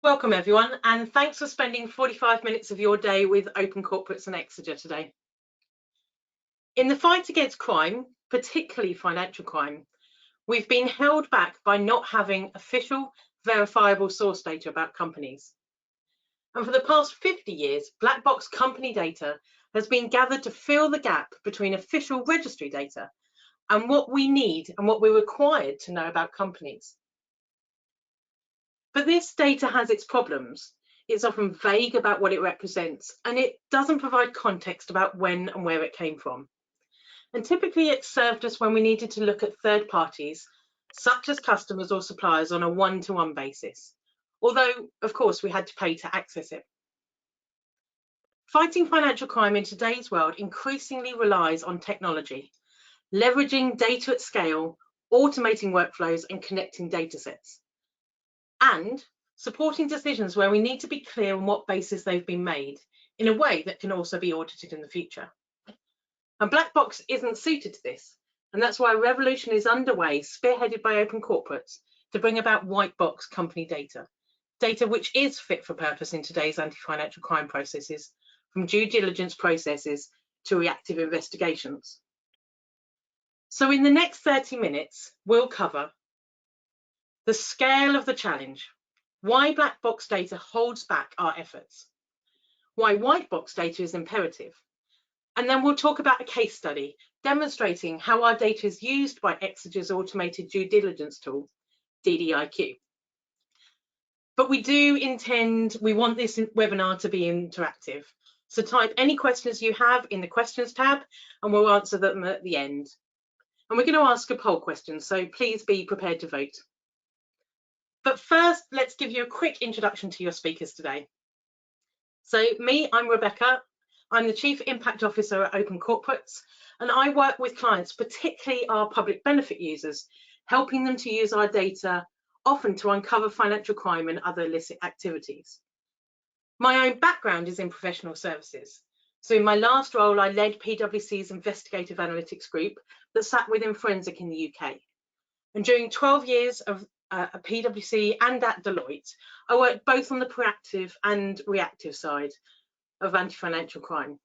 Welcome everyone, and thanks for spending 45 minutes of your day with OpenCorporates and Exiger today. In the fight against crime, particularly financial crime, we've been held back by not having official, verifiable source data about companies. And for the past 50 years, black box company data has been gathered to fill the gap between official registry data and what we need and what we're required to know about companies. But this data has its problems. It's often vague about what it represents, and it doesn't provide context about when and where it came from. And typically it served us when we needed to look at third parties, such as customers or suppliers, on a one-to-one basis, although, of course, we had to pay to access it. Fighting financial crime in today's world increasingly relies on technology, leveraging data at scale, automating workflows, and connecting datasets, and supporting decisions where we need to be clear on what basis they've been made in a way that can also be audited in the future. And black box isn't suited to this, and that's why a revolution is underway, spearheaded by OpenCorporates, to bring about white box company data which is fit for purpose in today's anti-financial crime processes, from due diligence processes to reactive investigations. So in the next 30 minutes, we'll cover the scale of the challenge, why black box data holds back our efforts, why white box data is imperative, and then we'll talk about a case study demonstrating how our data is used by Exiger's automated due diligence tool, DDIQ. But we want this webinar to be interactive. So type any questions you have in the questions tab and we'll answer them at the end. And we're going to ask a poll question, so please be prepared to vote. But first, let's give you a quick introduction to your speakers today. So I'm Rebecca. I'm the Chief Impact Officer at OpenCorporates, and I work with clients, particularly our public benefit users, helping them to use our data, often to uncover financial crime and other illicit activities. My own background is in professional services. So in my last role, I led PwC's investigative analytics group that sat within Forensic in the UK. And during 12 years of at PwC and at Deloitte, I worked both on the proactive and reactive side of anti-financial crime.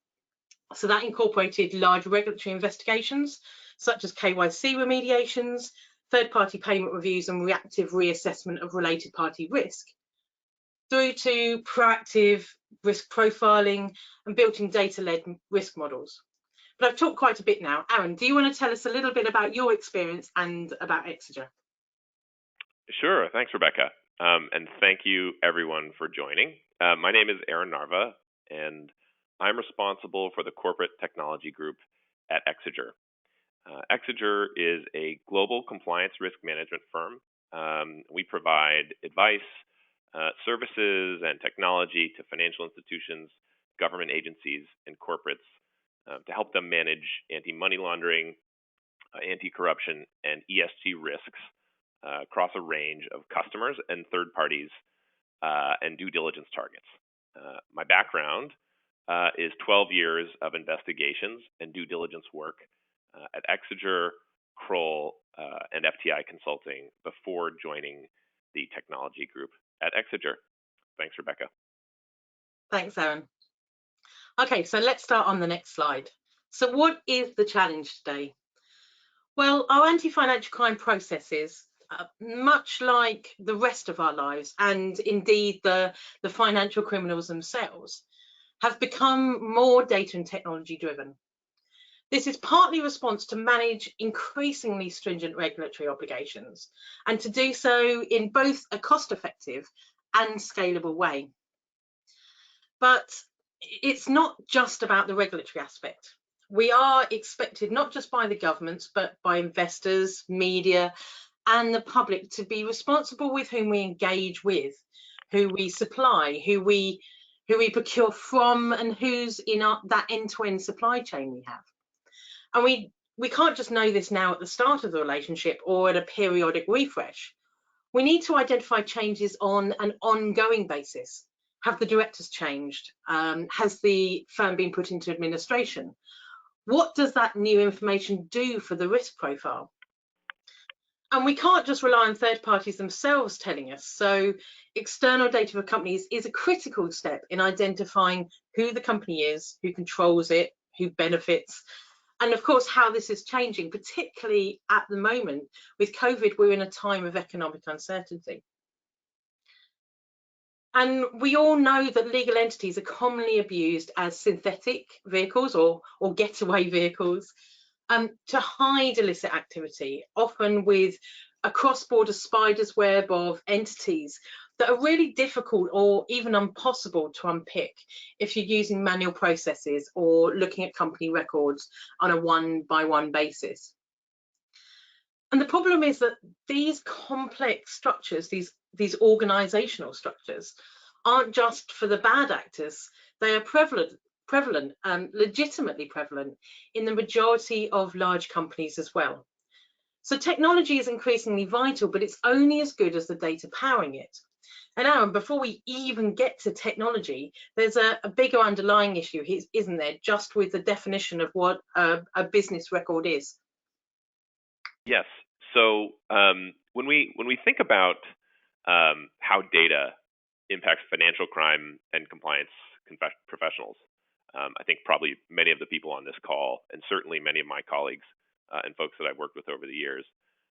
So that incorporated large regulatory investigations, such as KYC remediations, third-party payment reviews, and reactive reassessment of related party risk, through to proactive risk profiling and building data-led risk models. But I've talked quite a bit now. Aaron, do you want to tell us a little bit about your experience and about Exiger? Sure, thanks, Rebecca. And thank you everyone for joining. My name is Aaron Narva, and I'm responsible for the corporate technology group at Exiger. Exiger is a global compliance risk management firm. We provide advice, services, and technology to financial institutions, government agencies, and corporates to help them manage anti-money laundering, anti-corruption, and ESG risks across a range of customers and third parties and due diligence targets. My background is 12 years of investigations and due diligence work at Exiger, Kroll, and FTI Consulting before joining the technology group at Exiger. Thanks, Rebecca. Thanks, Aaron. Okay, so let's start on the next slide. So what is the challenge today? Well, our anti-financial crime processes, much like the rest of our lives, and indeed the financial criminals themselves, have become more data and technology driven. This is partly a response to manage increasingly stringent regulatory obligations, and to do so in both a cost-effective and scalable way. But it's not just about the regulatory aspect. We are expected, not just by the governments, but by investors, media, and the public, to be responsible with whom we engage with, who we supply, who we procure from, and who's in that end-to-end supply chain we have. And we can't just know this now at the start of the relationship or at a periodic refresh. We need to identify changes on an ongoing basis. Have the directors changed? Has the firm been put into administration? What does that new information do for the risk profile? And we can't just rely on third parties themselves telling us. So external data for companies is a critical step in identifying who the company is, who controls it, who benefits, and of course how this is changing, particularly at the moment with COVID. We're in a time of economic uncertainty. And we all know that legal entities are commonly abused as synthetic vehicles or getaway vehicles to hide illicit activity, often with a cross-border spider's web of entities that are really difficult or even impossible to unpick if you're using manual processes or looking at company records on a one-by-one basis. And the problem is that these complex structures, these organizational structures, aren't just for the bad actors. They are prevalent and legitimately prevalent in the majority of large companies as well. So technology is increasingly vital, but it's only as good as the data powering it. And Aaron, before we even get to technology, there's a bigger underlying issue, isn't there, just with the definition of what a business record is? Yes. So when we think about how data impacts financial crime and compliance professionals, I think probably many of the people on this call, and certainly many of my colleagues and folks that I've worked with over the years,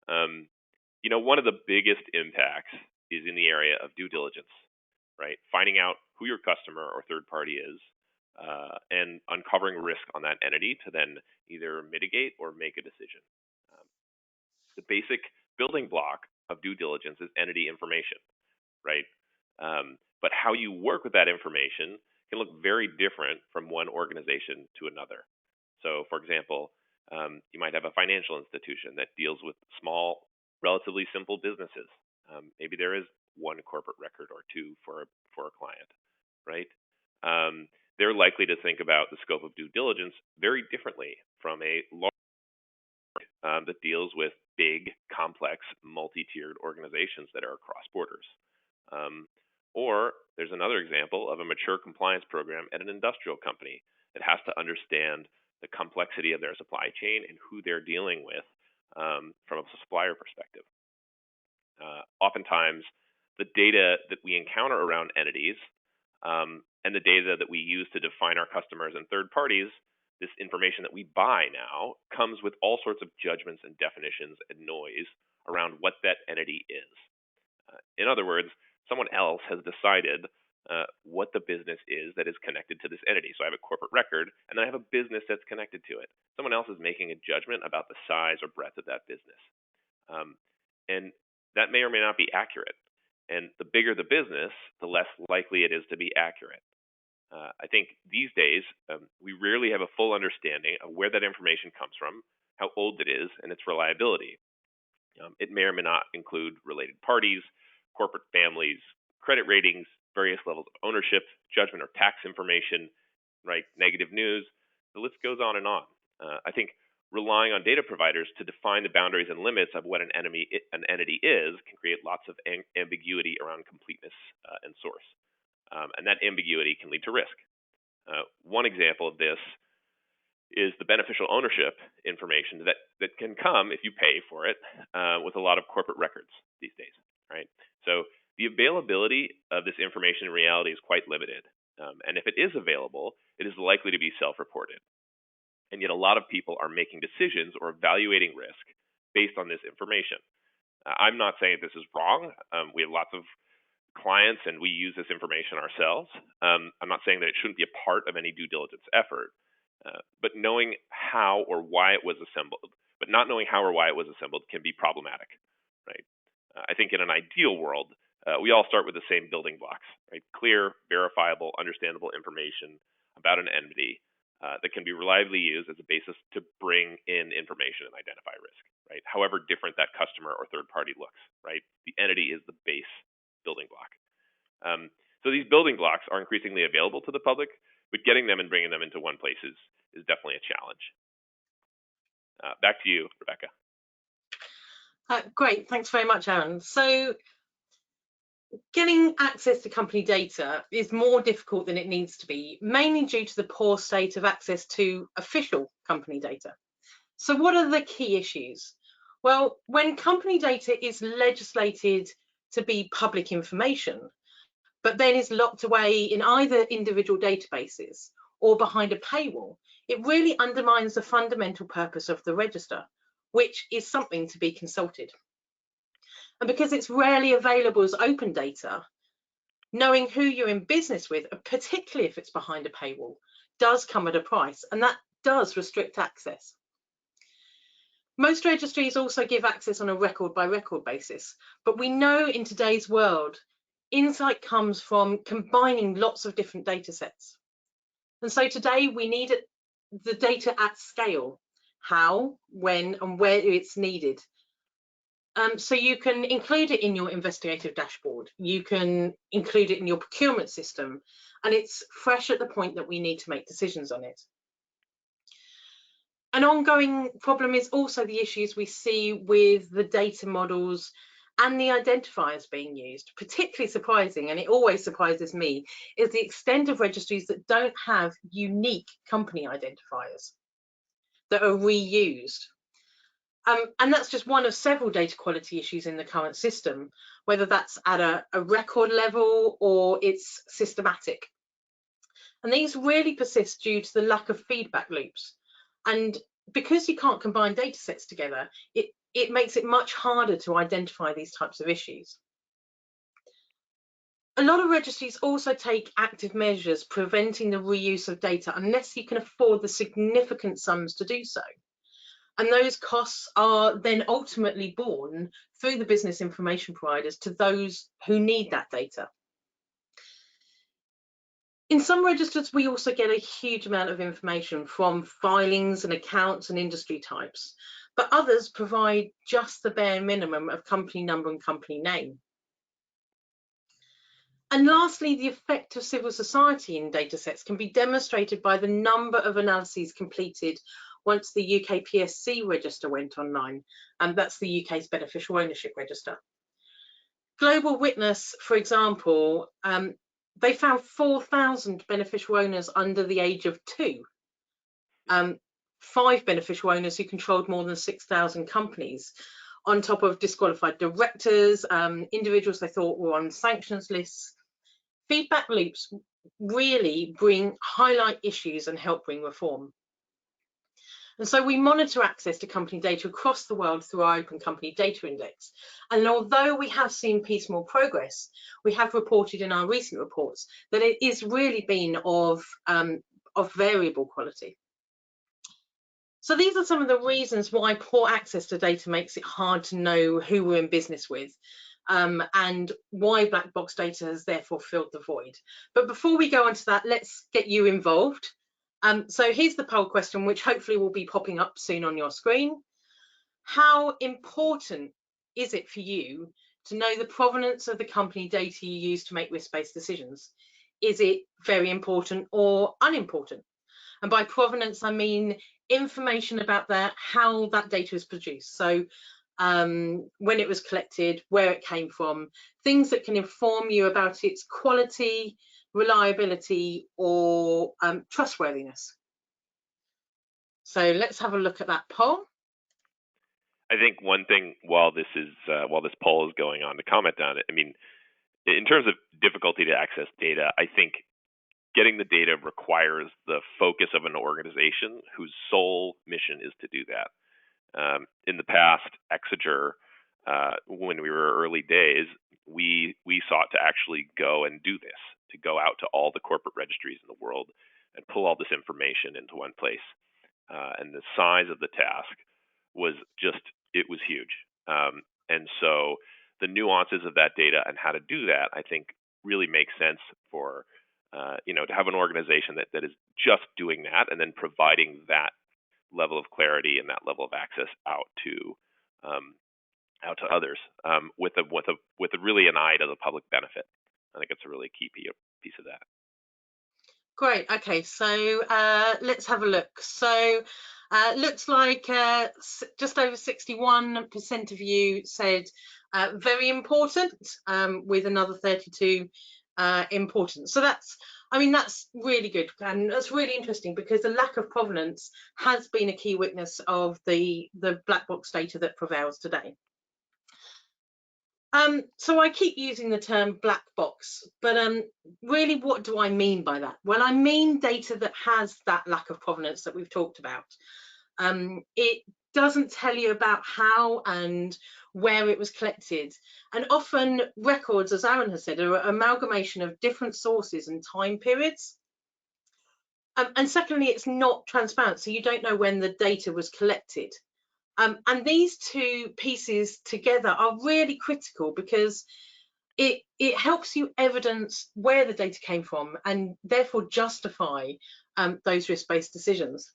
one of the biggest impacts is in the area of due diligence, right? Finding out who your customer or third party is, and uncovering risk on that entity to then either mitigate or make a decision. The basic building block of due diligence is entity information, right? But how you work with that information can look very different from one organization to another. So, for example, you might have a financial institution that deals with small, relatively simple businesses. Maybe there is one corporate record or two for a client, right? They're likely to think about the scope of due diligence very differently from a large that deals with big, complex, multi-tiered organizations that are across borders. Or there's another example of a mature compliance program at an industrial company that has to understand the complexity of their supply chain and who they're dealing with from a supplier perspective. Oftentimes, the data that we encounter around entities and the data that we use to define our customers and third parties, this information that we buy now comes with all sorts of judgments and definitions and noise around what that entity is. In other words, someone else has decided what the business is that is connected to this entity. So I have a corporate record, and then I have a business that's connected to it. Someone else is making a judgment about the size or breadth of that business. And that may or may not be accurate. And the bigger the business, the less likely it is to be accurate. I think these days, we rarely have a full understanding of where that information comes from, how old it is, and its reliability. It may or may not include related parties, corporate families, credit ratings, various levels of ownership, judgment or tax information, right? Negative news. The list goes on and on. I think relying on data providers to define the boundaries and limits of what an entity is can create lots of ambiguity around completeness and source. And that ambiguity can lead to risk. One example of this is the beneficial ownership information that can come if you pay for it with a lot of corporate records these days, right? So the availability of this information in reality is quite limited. And if it is available, it is likely to be self-reported. And yet a lot of people are making decisions or evaluating risk based on this information. I'm not saying this is wrong. We have lots of clients and we use this information ourselves. I'm not saying that it shouldn't be a part of any due diligence effort, but knowing how or why it was assembled, but not knowing how or why it was assembled can be problematic, right? I think in an ideal world, we all start with the same building blocks, right? Clear, verifiable, understandable information about an entity that can be reliably used as a basis to bring in information and identify risk, right? However different that customer or third party looks, right? The entity is the base building block. So these building blocks are increasingly available to the public, but getting them and bringing them into one place is definitely a challenge. Back to you, Rebecca. Great, thanks very much, Aaron. So getting access to company data is more difficult than it needs to be, mainly due to the poor state of access to official company data. So what are the key issues? Well, when company data is legislated to be public information, but then is locked away in either individual databases or behind a paywall, it really undermines the fundamental purpose of the register, which is something to be consulted. And because it's rarely available as open data, knowing who you're in business with, particularly if it's behind a paywall, does come at a price, and that does restrict access. Most registries also give access on a record by record basis, but we know in today's world, insight comes from combining lots of different data sets. And so today we need the data at scale, how, when, and where it's needed. So you can include it in your investigative dashboard, you can include it in your procurement system, and it's fresh at the point that we need to make decisions on it. An ongoing problem is also the issues we see with the data models and the identifiers being used. Particularly surprising, and it always surprises me, is the extent of registries that don't have unique company identifiers that are reused. And that's just one of several data quality issues in the current system, whether that's at a record level or it's systematic. And these really persist due to the lack of feedback loops. And because you can't combine data sets together, it makes it much harder to identify these types of issues. A lot of registries also take active measures preventing the reuse of data unless you can afford the significant sums to do so. And those costs are then ultimately borne through the business information providers to those who need that data. In some registers, we also get a huge amount of information from filings and accounts and industry types, but others provide just the bare minimum of company number and company name. And lastly, the effect of civil society in datasets can be demonstrated by the number of analyses completed once the UK PSC register went online, and that's the UK's beneficial ownership register. Global Witness, for example, they found 4,000 beneficial owners under the age of 2, 5 beneficial owners who controlled more than 6,000 companies, on top of disqualified directors, individuals they thought were on sanctions lists. Feedback loops really highlight issues and help bring reform. And so we monitor access to company data across the world through our Open Company Data Index. And although we have seen piecemeal progress, we have reported in our recent reports that it is really been of variable quality. So these are some of the reasons why poor access to data makes it hard to know who we're in business with, and why black box data has therefore filled the void. But before we go on to that, let's get you involved. So here's the poll question, which hopefully will be popping up soon on your screen. How important is it for you to know the provenance of the company data you use to make risk-based decisions? Is it very important or unimportant? And by provenance, I mean information about how that data is produced. So when it was collected, where it came from, things that can inform you about its quality, reliability, or trustworthiness. So let's have a look at that poll. I think one thing while this poll is going on, to comment on it, I mean, in terms of difficulty to access data, I think getting the data requires the focus of an organization whose sole mission is to do that. In the past, Exiger, when we were early days, we sought to actually go and do this, to go out to all the corporate registries in the world and pull all this information into one place. And the size of the task was it was huge. And so the nuances of that data and how to do that, I think, really makes sense for, to have an organization that is just doing that and then providing that level of clarity and that level of access out to others, with really an eye to the public benefit. I think it's a really key piece of that. Great. Okay, so let's have a look. So looks like just over 61% of you said very important, with another 32 important. So that's I mean, that's really good, and that's really interesting because the lack of provenance has been a key weakness of the black box data that prevails today. So I keep using the term black box, but really what do I mean by that? Well, I mean data that has that lack of provenance that we've talked about. It doesn't tell you about how and where it was collected. And often records, as Aaron has said, are an amalgamation of different sources and time periods. And secondly, it's not transparent, so you don't know when the data was collected. And these two pieces together are really critical because it helps you evidence where the data came from and therefore justify those risk-based decisions.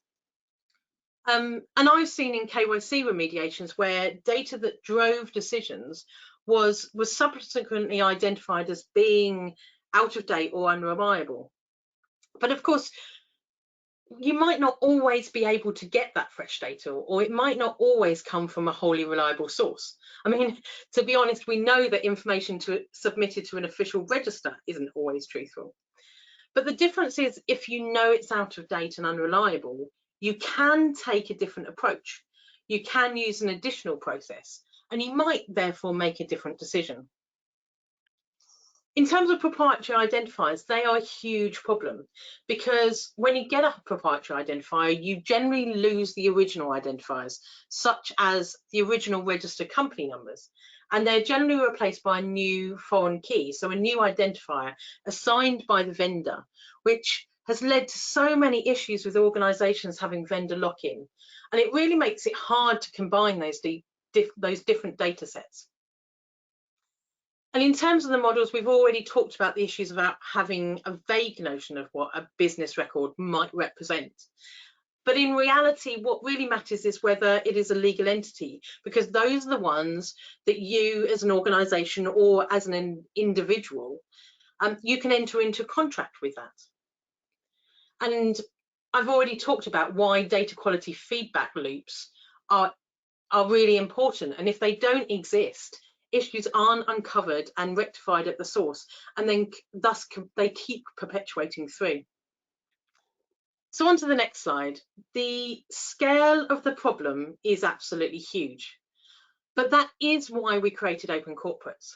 And I've seen in KYC remediations where data that drove decisions was subsequently identified as being out of date or unreliable. But of course, you might not always be able to get that fresh data, or it might not always come from a wholly reliable source. I mean, to be honest, we know that information submitted to an official register isn't always truthful. But the difference is, if you know it's out of date and unreliable, you can take a different approach. You can use an additional process, and you might therefore make a different decision. In terms of proprietary identifiers, they are a huge problem because when you get a proprietary identifier, you generally lose the original identifiers, such as the original registered company numbers, and they're generally replaced by a new foreign key, so a new identifier assigned by the vendor, which has led to so many issues with organizations having vendor lock-in, and it really makes it hard to combine those different data sets. And in terms of the models, we've already talked about the issues about having a vague notion of what a business record might represent. But in reality, what really matters is whether it is a legal entity, because those are the ones that you as an organization or as an individual, you can enter into contract with that. And I've already talked about why data quality feedback loops are really important. And if they don't exist, issues aren't uncovered and rectified at the source, and then thus they keep perpetuating through. So on to the next slide. The scale of the problem is absolutely huge, but that is why we created OpenCorporates.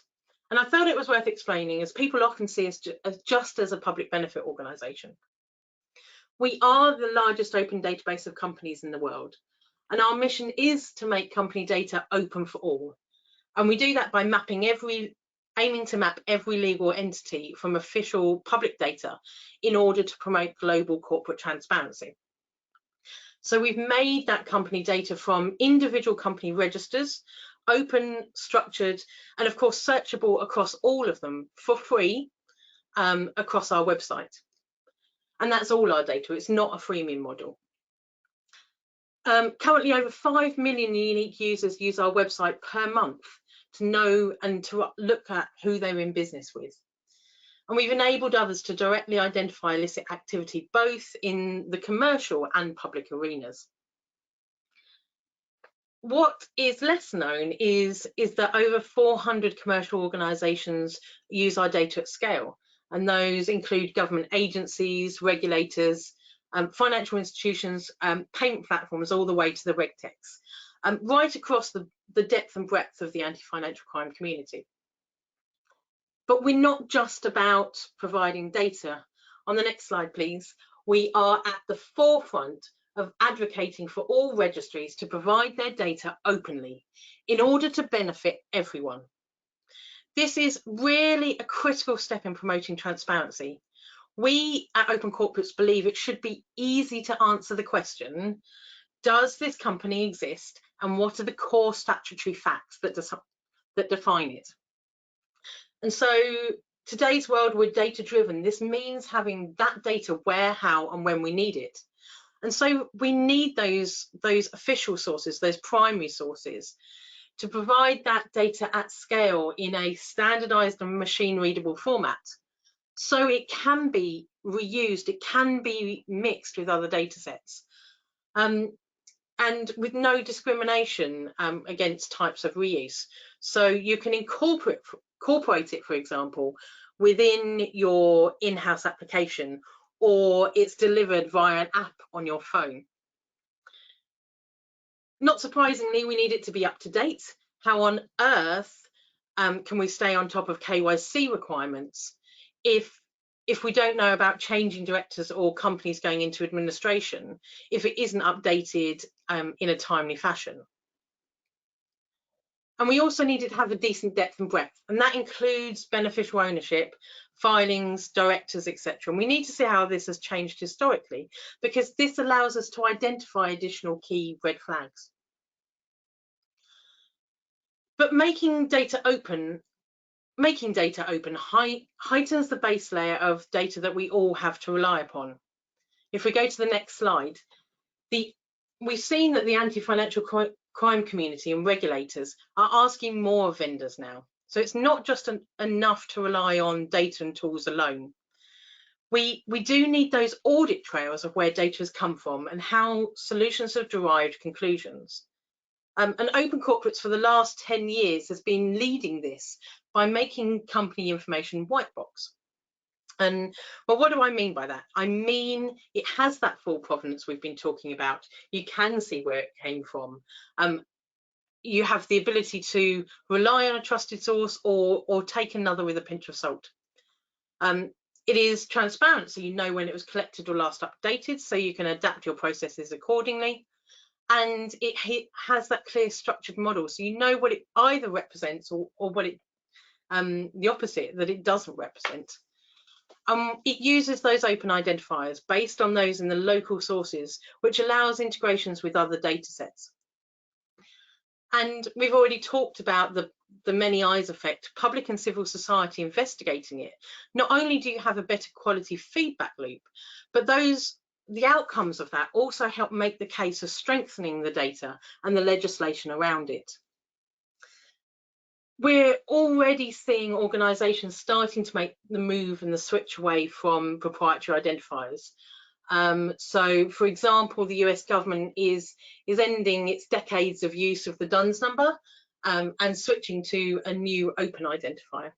And I felt it was worth explaining, as people often see us just as a public benefit organisation. We are the largest open database of companies in the world, and our mission is to make company data open for all. And we do that by aiming to map every legal entity from official public data in order to promote global corporate transparency. So we've made that company data from individual company registers, open, structured, and of course searchable across all of them for free across our website. And that's all our data, it's not a freemium model. Currently over 5 million unique users use our website per month to know and to look at who they're in business with. And we've enabled others to directly identify illicit activity, both in the commercial and public arenas. What is less known is that over 400 commercial organisations use our data at scale, and those include government agencies, regulators, financial institutions, payment platforms, all the way to the RegTechs, right across the depth and breadth of the anti-financial crime community. But we're not just about providing data. On the next slide, please. We are at the forefront of advocating for all registries to provide their data openly in order to benefit everyone. This is really a critical step in promoting transparency. We at OpenCorporates believe it should be easy to answer the question, does this company exist, and what are the core statutory facts that define it? And so today's world, we're data driven. This means having that data where, how, and when we need it. And so we need those official sources, those primary sources, to provide that data at scale in a standardized and machine readable format. So it can be reused, it can be mixed with other data sets. And with no discrimination against types of reuse. So you can incorporate it, for example, within your in-house application, or it's delivered via an app on your phone. Not surprisingly, we need it to be up to date. How on earth can we stay on top of KYC requirements if we don't know about changing directors or companies going into administration, if it isn't updated in a timely fashion? And we also needed to have a decent depth and breadth, and that includes beneficial ownership, filings, directors, etc. And we need to see how this has changed historically, because this allows us to identify additional key red flags. But making data open heightens the base layer of data that we all have to rely upon. If we go to the next slide, we've seen that the anti-financial crime community and regulators are asking more of vendors now. So it's not just enough to rely on data and tools alone. We do need those audit trails of where data has come from and how solutions have derived conclusions. And OpenCorporates for the last 10 years has been leading this by making company information white box. And well, what do I mean by that? I mean, it has that full provenance we've been talking about. You can see where it came from. You have the ability to rely on a trusted source or take another with a pinch of salt. It is transparent, so you know when it was collected or last updated, so you can adapt your processes accordingly. And it has that clear structured model, so you know what it either represents or what it the opposite, that it doesn't represent. It uses those open identifiers based on those in the local sources, which allows integrations with other data sets. And we've already talked about the many eyes effect, public and civil society investigating it. Not only do you have a better quality feedback loop, but the outcomes of that also help make the case of strengthening the data and the legislation around it. We're already seeing organisations starting to make the move and the switch away from proprietary identifiers. So, for example, the US government is ending its decades of use of the DUNS number and switching to a new open identifier.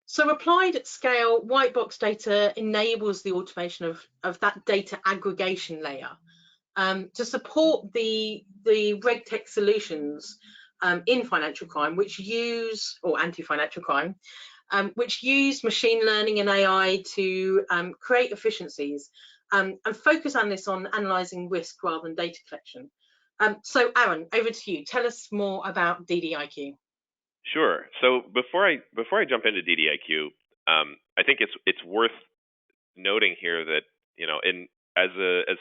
So applied at scale, white box data enables the automation of that data aggregation layer to support the RegTech solutions in financial crime, which use, or anti-financial crime, which use machine learning and AI to create efficiencies and focus analysts on analysing risk rather than data collection. So Aaron, over to you. Tell us more about DDIQ. Sure. So before I jump into DDIQ, I think it's worth noting here that, you know, as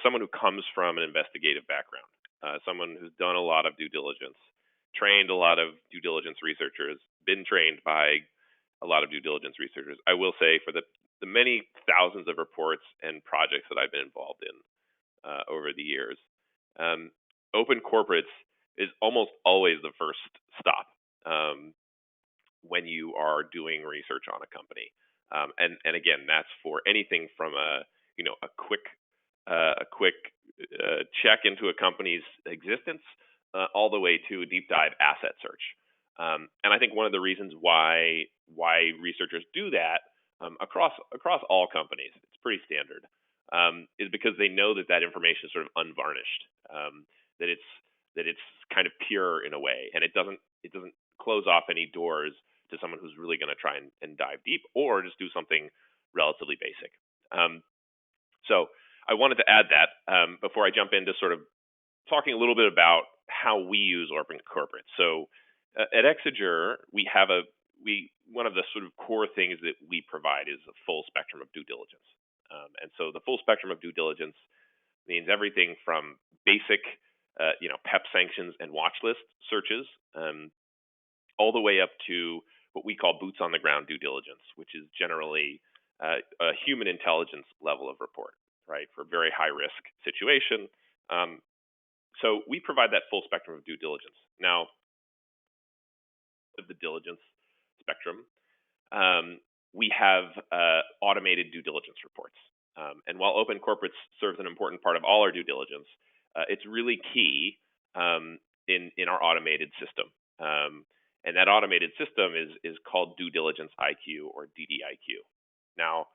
someone who comes from an investigative background, someone who's done a lot of due diligence, trained a lot of due diligence researchers, been trained by a lot of due diligence researchers, I will say for the many thousands of reports and projects that I've been involved in over the years, OpenCorporates is almost always the first stop when you are doing research on a company. And again, that's for anything from a quick check into a company's existence all the way to a deep dive asset search. And I think one of the reasons why researchers do that across all companies, it's pretty standard, is because they know that information is sort of unvarnished, that it's kind of pure in a way, and it doesn't close off any doors to someone who's really going to try and dive deep or just do something relatively basic. So I wanted to add that before I jump into sort of talking a little bit about how we use OpenCorporates. So at Exiger, one of the sort of core things that we provide is a full spectrum of due diligence. And so the full spectrum of due diligence means everything from basic PEP sanctions and watch list searches, all the way up to what we call boots on the ground due diligence, which is generally a human intelligence level of report, right, for a very high risk situation. So we provide that full spectrum of due diligence. Now, of the diligence spectrum, we have automated due diligence reports. And while OpenCorporates serves an important part of all our due diligence, it's really key in our automated system. And that automated system is called Due Diligence IQ or DDIQ. Now,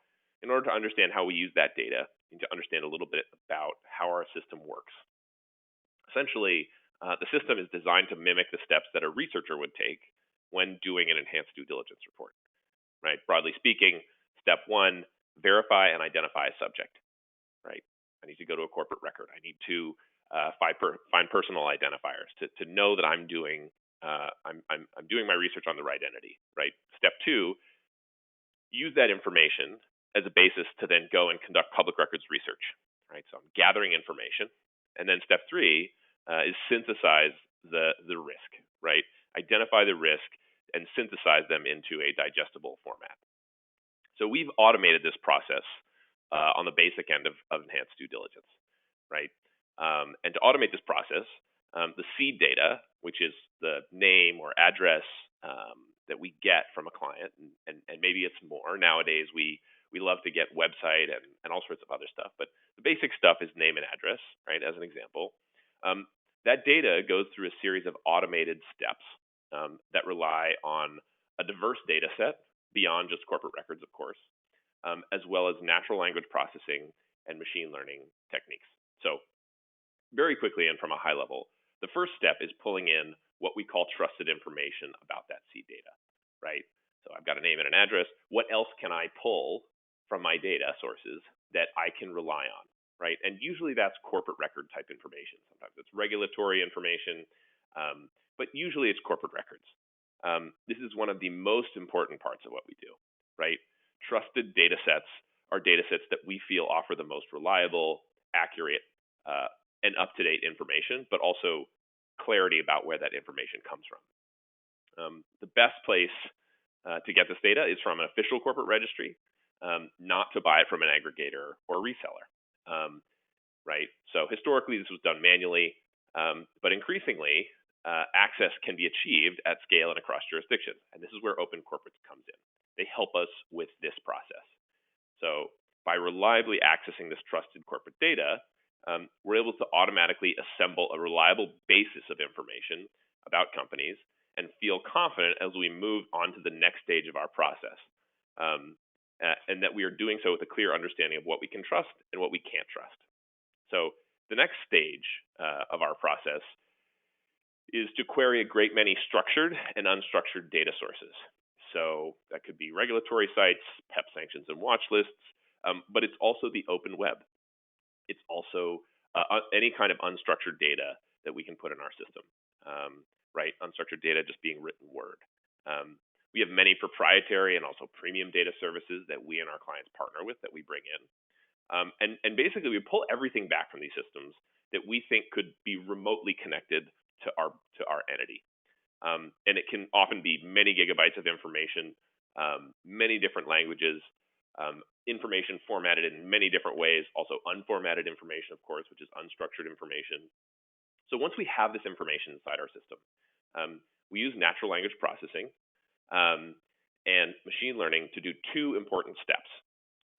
in order to understand how we use that data, you need to understand a little bit about how our system works. Essentially, the system is designed to mimic the steps that a researcher would take when doing an enhanced due diligence report. Right? Broadly speaking, step one, verify and identify a subject. Right? I need to go to a corporate record. I need to find personal identifiers to know that I'm doing my research on the right entity. Right? Step two, use that information as a basis to then go and conduct public records research. Right? So I'm gathering information, and then step three is synthesize the risk. Right? Identify the risk and synthesize them into a digestible format. So we've automated this process on the basic end of enhanced due diligence, right? And to automate this process, the seed data, which is the name or address that we get from a client, and maybe it's more. Nowadays, we love to get website and all sorts of other stuff, but the basic stuff is name and address, right, as an example. That data goes through a series of automated steps that rely on a diverse data set beyond just corporate records, of course, as well as natural language processing and machine learning techniques. So very quickly and from a high level, the first step is pulling in what we call trusted information about that seed data, right? So I've got a name and an address. What else can I pull from my data sources that I can rely on, right? And usually that's corporate record type information. Sometimes it's regulatory information, but usually it's corporate records. This is one of the most important parts of what we do, right? Trusted data sets are data sets that we feel offer the most reliable, accurate, and up-to-date information, but also clarity about where that information comes from. The best place to get this data is from an official corporate registry, not to buy it from an aggregator or reseller, right? So historically, this was done manually, but increasingly, access can be achieved at scale and across jurisdictions. And this is where OpenCorporates comes in. They help us with this process. So by reliably accessing this trusted corporate data, we're able to automatically assemble a reliable basis of information about companies and feel confident as we move on to the next stage of our process. And that we are doing so with a clear understanding of what we can trust and what we can't trust. So the next stage of our process is to query a great many structured and unstructured data sources. So that could be regulatory sites, PEP sanctions and watch lists, but it's also the open web. It's also any kind of unstructured data that we can put in our system, right? Unstructured data just being written word. We have many proprietary and also premium data services that we and our clients partner with that we bring in. And basically, we pull everything back from these systems that we think could be remotely connected to our entity. And it can often be many gigabytes of information, many different languages, information formatted in many different ways, also unformatted information, of course, which is unstructured information. So once we have this information inside our system, we use natural language processing and machine learning to do two important steps.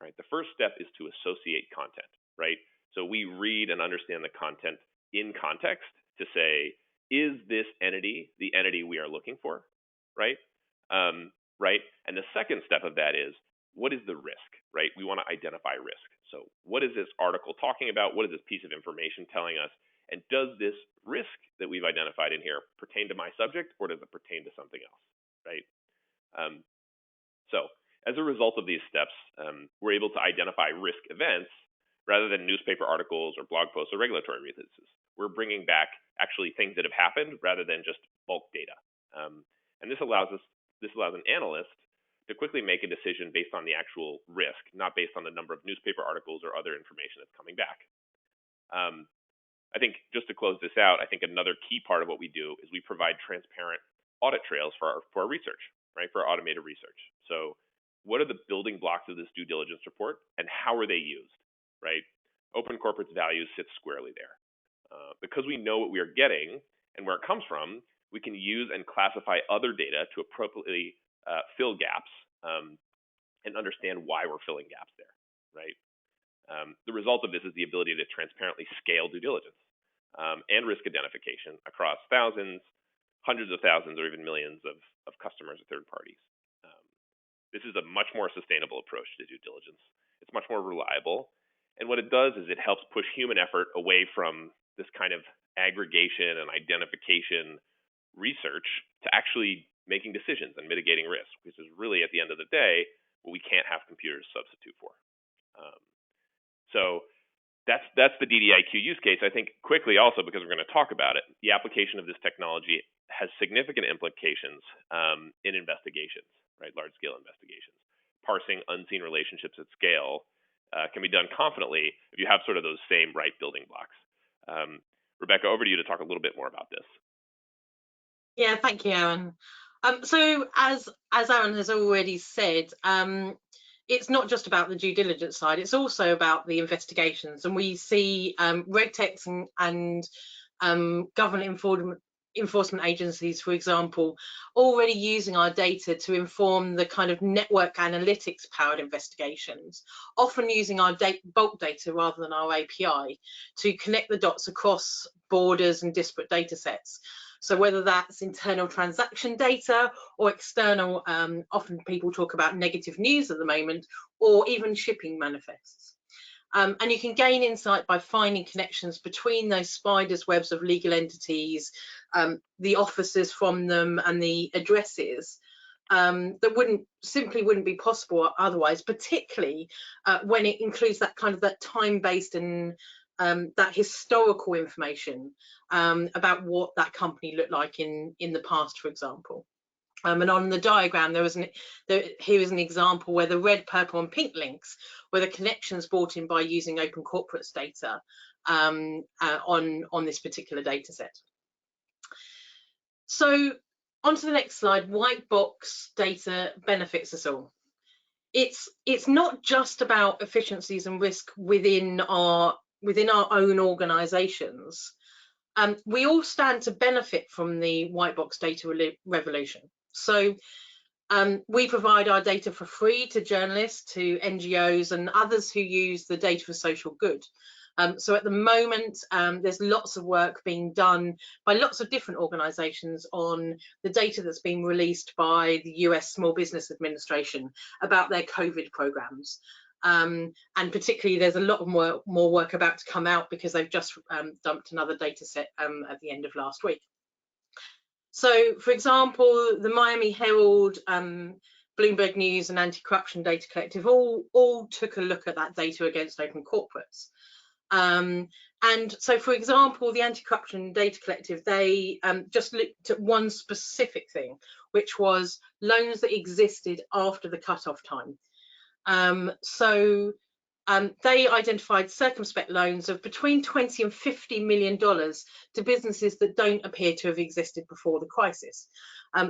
Right? The first step is to associate content, right? So we read and understand the content in context to say, is this entity the entity we are looking for, right? Right. And the second step of that is, what is the risk, right? We want to identify risk. So what is this article talking about? What is this piece of information telling us? And does this risk that we've identified in here pertain to my subject, or does it pertain to something else, right? So as a result of these steps, we're able to identify risk events rather than newspaper articles or blog posts or regulatory releases. We're bringing back actually things that have happened rather than just bulk data. And this allows an analyst to quickly make a decision based on the actual risk, not based on the number of newspaper articles or other information that's coming back. I think just to close this out, I think another key part of what we do is we provide transparent audit trails for our research, right? For our automated research. So what are the building blocks of this due diligence report and how are they used, right? OpenCorporates values sit squarely there. Because we know what we are getting and where it comes from, we can use and classify other data to appropriately fill gaps and understand why we're filling gaps there, right? The result of this is the ability to transparently scale due diligence and risk identification across thousands, hundreds of thousands or even millions of customers or third parties. This is a much more sustainable approach to due diligence. It's much more reliable. And what it does is it helps push human effort away from this kind of aggregation and identification research to actually making decisions and mitigating risk, which is really, at the end of the day, what we can't have computers substitute for. So that's the DDIQ use case. I think quickly also, because we're going to talk about it, the application of this technology has significant implications in investigations, right? Large-scale investigations. Parsing unseen relationships at scale can be done confidently if you have sort of those same right building blocks. Rebecca, over to you to talk a little bit more about this. Yeah, thank you, Aaron. So as Aaron has already said, it's not just about the due diligence side, it's also about the investigations. And we see RegTechs and government enforcement agencies, for example, already using our data to inform the kind of network analytics powered investigations, often using our bulk data rather than our API to connect the dots across borders and disparate data sets. So whether that's internal transaction data or external, often people talk about negative news at the moment, or even shipping manifests. And you can gain insight by finding connections between those spiders webs of legal entities, the offices from them and the addresses that simply wouldn't be possible otherwise, particularly when it includes that kind of that time-based and that historical information about what that company looked like in the past, for example. And on the diagram, here is an example where the red, purple and pink links were the connections brought in by using OpenCorporates data on this particular data set. So on to the next slide, white box data benefits us all. It's not just about efficiencies and risk within our own organizations. We all stand to benefit from the white box data revolution. So we provide our data for free to journalists, to NGOs and others who use the data for social good. So at the moment, there's lots of work being done by lots of different organizations on the data that's been released by the US Small Business Administration about their COVID programs. And particularly there's a lot of more work about to come out because they've just dumped another data set at the end of last week. So, for example, the Miami Herald, Bloomberg News and Anti-Corruption Data Collective all took a look at that data against OpenCorporates. And so, for example, the Anti-Corruption Data Collective, they just looked at one specific thing, which was loans that existed after the cutoff time. They identified circumspect loans of between $20 and $50 million to businesses that don't appear to have existed before the crisis.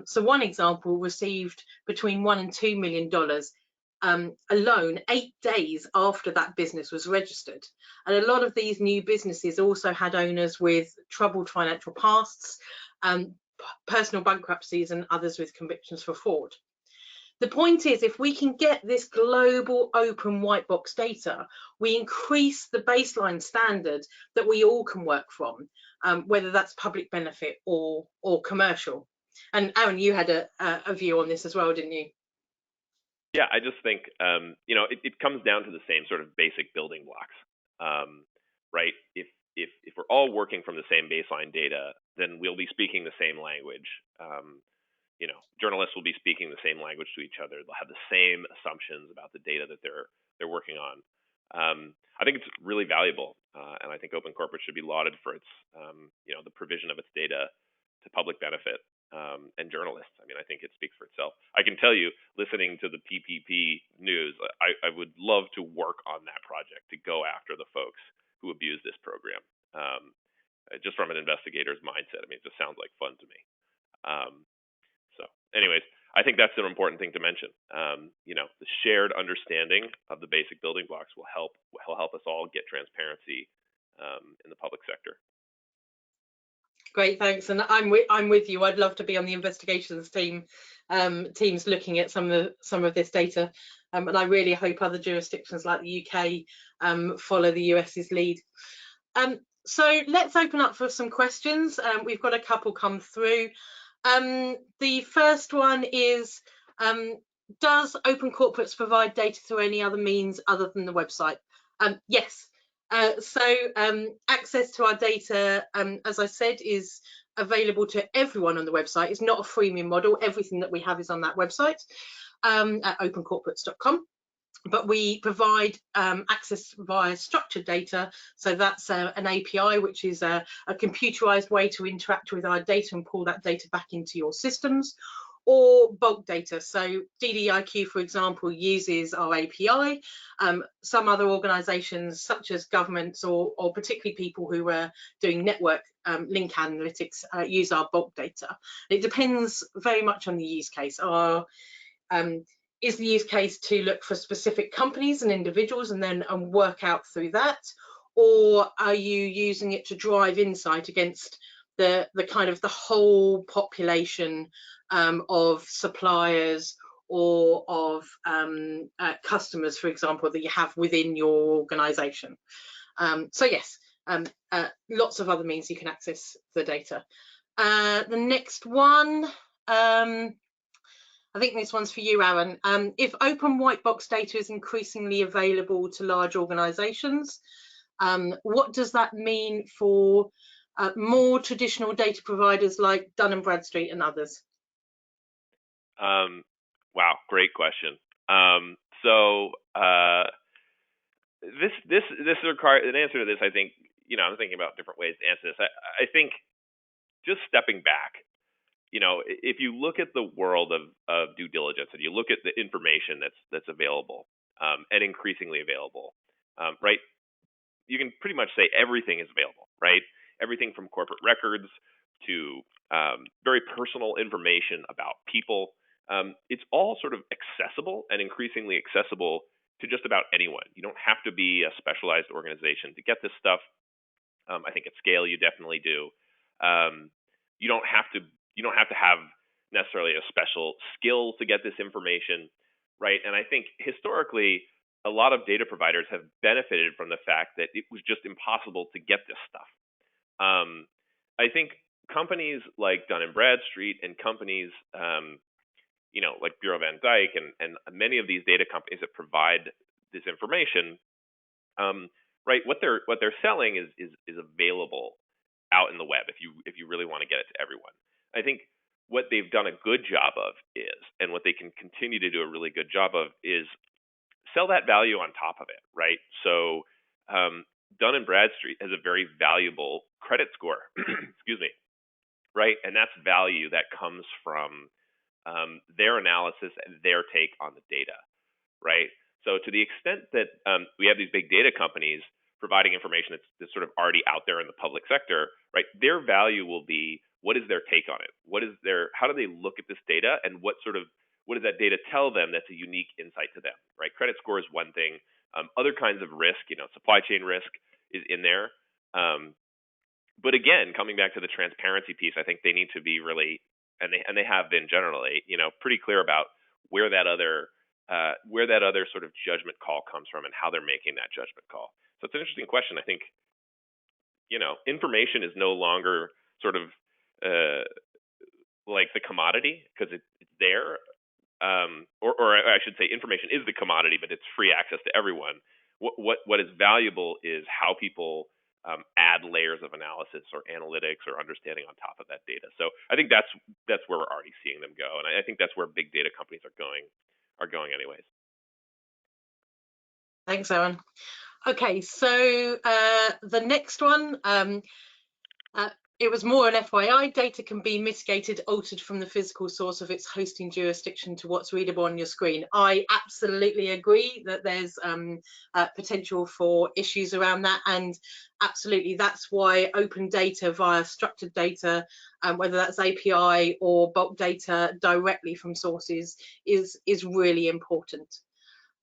So one example received between $1 and $2 million a loan 8 days after that business was registered. And a lot of these new businesses also had owners with troubled financial pasts, personal bankruptcies and others with convictions for fraud. The point is, if we can get this global open white box data, we increase the baseline standard that we all can work from, whether that's public benefit or commercial. And Aaron, you had a view on this as well, didn't you? Yeah, I just think, it comes down to the same sort of basic building blocks, right? If we're all working from the same baseline data, then we'll be speaking the same language. Journalists will be speaking the same language to each other. They'll have the same assumptions about the data that they're working on. I think it's really valuable, and I think OpenCorporates should be lauded for its, the provision of its data to public benefit and journalists. I mean, I think it speaks for itself. I can tell you, listening to the PPP news, I would love to work on that project to go after the folks who abuse this program. Just from an investigator's mindset, I mean, it just sounds like fun to me. So anyways, I think that's an important thing to mention. The shared understanding of the basic building blocks will help us all get transparency in the public sector. Great, thanks. And I'm with you. I'd love to be on the investigations teams looking at some of this data, and I really hope other jurisdictions like the UK follow the US's lead. So let's open up for some questions. We've got a couple come through. The first one is, does OpenCorporates provide data through any other means other than the website? Yes. Access to our data, as I said, is available to everyone on the website. It's not a freemium model. Everything that we have is on that website at opencorporates.com. But we provide access via structured data. So that's an API, which is a computerized way to interact with our data and pull that data back into your systems, or bulk data. So DDIQ, for example, uses our API. Some other organizations, such as governments or particularly people who are doing network link analytics, use our bulk data. It depends very much on the use case. Is the use case to look for specific companies and individuals and then work out through that? Or are you using it to drive insight against the kind of the whole population of suppliers or of customers, for example, that you have within your organization? So yes, lots of other means you can access the data. The next one, I think this one's for you, Aaron. If open white box data is increasingly available to large organizations, what does that mean for more traditional data providers like Dun & Bradstreet and others? Wow, great question. This requires an answer to this. I think, I'm thinking about different ways to answer this. I think just stepping back, if you look at the world of due diligence and you look at the information that's available and increasingly available, right? You can pretty much say everything is available, right? Everything from corporate records to very personal information about people. It's all sort of accessible and increasingly accessible to just about anyone. You don't have to be a specialized organization to get this stuff. I think at scale you definitely do. You don't have to have necessarily a special skill to get this information, right? And I think historically, a lot of data providers have benefited from the fact that it was just impossible to get this stuff. I think companies like Dun & Bradstreet and companies, like Bureau van Dijk and many of these data companies that provide this information, right? What they're selling is available out in the web if you really want to get it to everyone. I think what they've done a good job of is, and what they can continue to do a really good job of, is sell that value on top of it, right? So Dun & Bradstreet has a very valuable credit score, excuse me, right? And that's value that comes from their analysis and their take on the data, right? So to the extent that we have these big data companies providing information that's sort of already out there in the public sector, right? Their value will be, what is their take on it? How do they look at this data, and what does that data tell them that's a unique insight to them, right? Credit score is one thing. Other kinds of risk, supply chain risk is in there. But again, coming back to the transparency piece, I think they need to be really, and they have been generally, pretty clear about where that other sort of judgment call comes from and how they're making that judgment call. So it's an interesting question. I think, information is no longer sort of like the commodity because it's there. Or I should say information is the commodity, but it's free access to everyone. What is valuable is how people add layers of analysis or analytics or understanding on top of that data. So I think that's where we're already seeing them go, and I think that's where big data companies are going anyways. Thanks, Aaron. Okay, so the next one, it was more an FYI. Data can be mitigated, altered from the physical source of its hosting jurisdiction to what's readable on your screen. I absolutely agree that there's potential for issues around that, and absolutely that's why open data via structured data, whether that's API or bulk data directly from sources, is really important.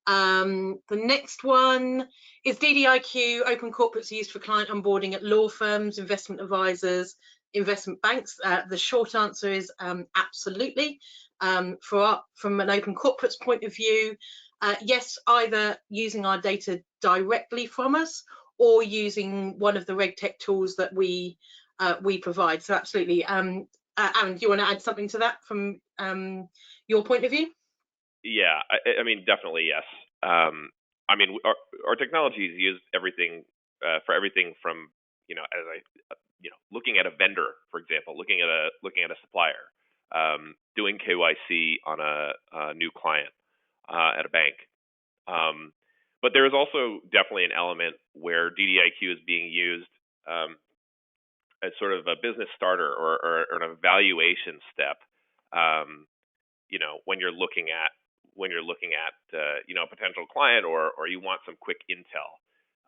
The next one is DDIQ. OpenCorporates are used for client onboarding at law firms, investment advisors, investment banks. The short answer is absolutely. From an OpenCorporates point of view, yes, either using our data directly from us or using one of the RegTech tools that we provide. So absolutely. Aaron, do you want to add something to that from your point of view? Yeah, I mean, definitely yes. I mean, our technology is used for everything from, looking at a vendor, for example, looking at a supplier, doing KYC on a new client at a bank. But there is also definitely an element where DDIQ is being used as sort of a business starter or an evaluation step. When you're looking at a potential client, or you want some quick intel.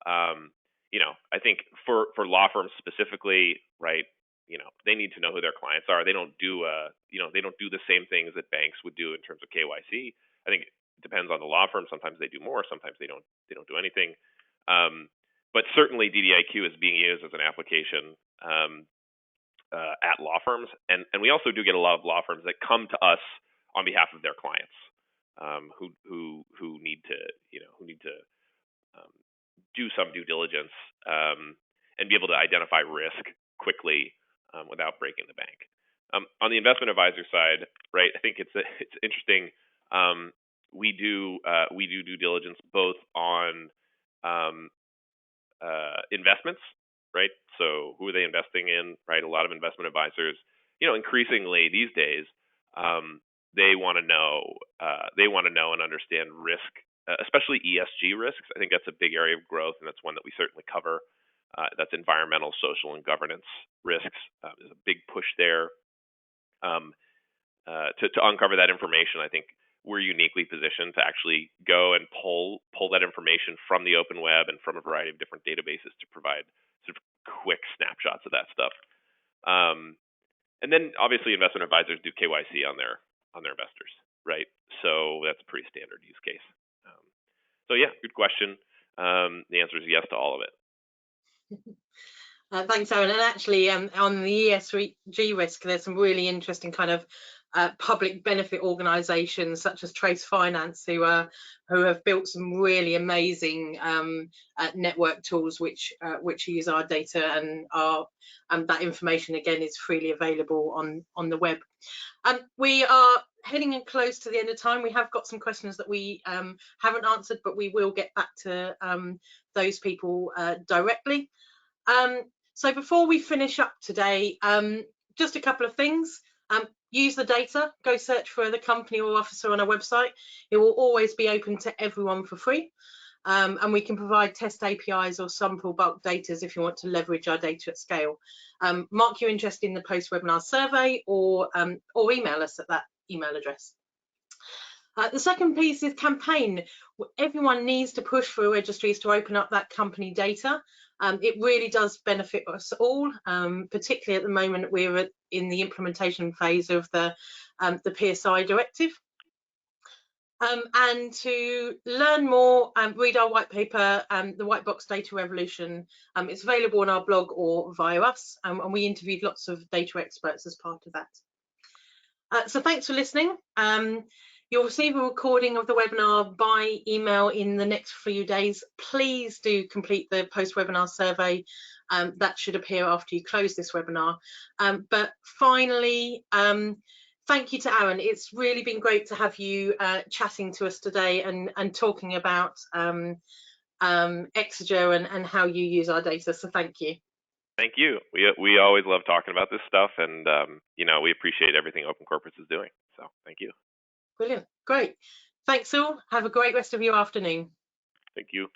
I think for law firms specifically, right? They need to know who their clients are. They don't do the same things that banks would do in terms of KYC. I think it depends on the law firm. Sometimes they do more. Sometimes they don't do anything. But certainly DDIQ is being used as an application at law firms, and we also do get a lot of law firms that come to us on behalf of their clients, who need to do some due diligence, and be able to identify risk quickly without breaking the bank. On the investment advisor side, right? I think it's interesting. We do due diligence both on investments, right? So who are they investing in, right? A lot of investment advisors, increasingly these days, they want to know and understand risk, especially ESG risks. I think that's a big area of growth, and that's one that we certainly cover. That's environmental, social, and governance risks. There's a big push there to uncover that information. I think we're uniquely positioned to actually go and pull that information from the open web and from a variety of different databases to provide sort of quick snapshots of that stuff. And then obviously investment advisors do KYC on their investors, right? So that's a pretty standard use case. So yeah, good question. The answer is yes to all of it. Thanks, Aaron. And actually, on the ESG risk, there's some really interesting kind of public benefit organisations such as Trace Finance who have built some really amazing network tools which use our data, and that information again is freely available on the web. We are heading in close to the end of time. We have got some questions that we haven't answered, but we will get back to those people directly. So before we finish up today, just a couple of things. Use the data, go search for the company or officer on our website. It will always be open to everyone for free. And we can provide test APIs or sample bulk data if you want to leverage our data at scale. Mark your interest in the post-webinar survey, or email us at that email address. The second piece is campaign. Everyone needs to push for registries to open up that company data. It really does benefit us all, particularly at the moment we're in the implementation phase of the PSI directive. And to learn more, read our white paper, The White Box Data Revolution. It's available on our blog or via us, and we interviewed lots of data experts as part of that. So thanks for listening. You'll receive a recording of the webinar by email in the next few days. Please do complete the post-webinar survey. That should appear after you close this webinar. But finally, thank you to Aaron. It's really been great to have you chatting to us today and talking about Exiger and how you use our data. So thank you. Thank you. We always love talking about this stuff, and we appreciate everything OpenCorporates is doing. So thank you. Brilliant. Great. Thanks all. Have a great rest of your afternoon. Thank you.